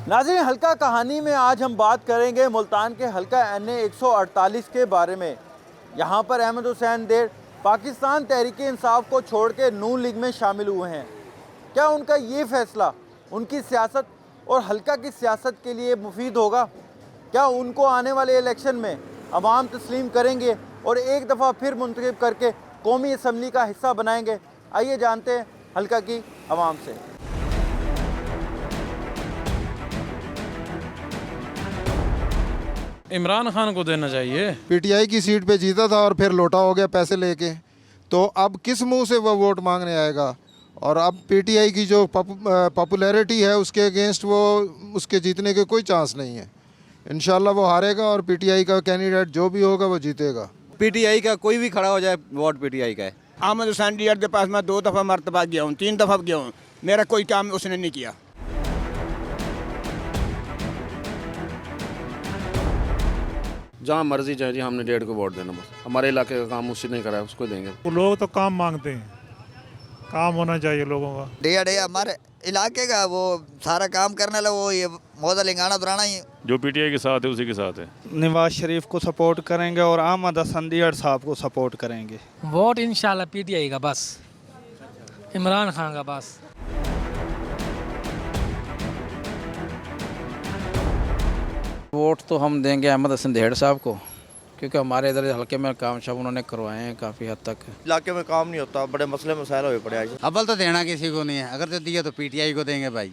नाज़रीन, हल्का कहानी में आज हम बात करेंगे मुल्तान के हल्का NA 148 के बारे में। यहाँ पर अहमद हुसैन देर पाकिस्तान तहरीक-ए-इंसाफ को छोड़ के नून लीग में शामिल हुए हैं। क्या उनका ये फैसला उनकी सियासत और हल्का की सियासत के लिए मुफीद होगा? क्या उनको आने वाले इलेक्शन में अवाम तस्लीम करेंगे और एक दफ़ा फिर मुंतखब करके कौमी असम्बली का हिस्सा बनाएंगे? आइए जानते हैं हल्का की अवाम से। इमरान खान को देना चाहिए। पीटीआई की सीट पे जीता था और फिर लौटा हो गया पैसे लेके, तो अब किस मुंह से वो वोट मांगने आएगा? और अब पीटीआई की जो पॉपुलैरिटी है उसके अगेंस्ट वो उसके जीतने के कोई चांस नहीं है। इंशाल्लाह वो हारेगा और पीटीआई का कैंडिडेट जो भी होगा वो जीतेगा। पीटीआई का कोई भी खड़ा हो जाए, वोट पीटीआई का है। अहमद हुसैन डीआर के पास मैं 2 दफ़ा मरतबा गया हूँ, 3 दफ़ा गया हूँ, मेरा कोई काम उसने नहीं किया। जहाँ मर्जी जाए जी, हमने 1.5 को वोट देना, बस हमारे इलाके का काम उसी ने करा है, उसको देंगे। लोग तो काम मांगते हैं, काम होना चाहिए लोगों का। डे हमारे इलाके का वो सारा काम करने लगा, वो ये मौजा लिंगाना पुराना ही जो पीटीआई के साथ है उसी के साथ है। नवाज शरीफ को सपोर्ट करेंगे और अहमद हसन दीयार साहब को सपोर्ट करेंगे। वोट इंशाल्लाह पीटीआई का, बस इमरान खान का बस। वोट तो हम देंगे अहमद हसन दीयार साहब को, क्योंकि हमारे इधर हल्के में काम शाम उन्होंने करवाए हैं काफ़ी हद तक। इलाके में काम नहीं होता, बड़े मसले मसाइल हुए पड़े आज। अव्वल तो देना किसी को नहीं है, अगर तो दिया तो पीटीआई को देंगे भाई।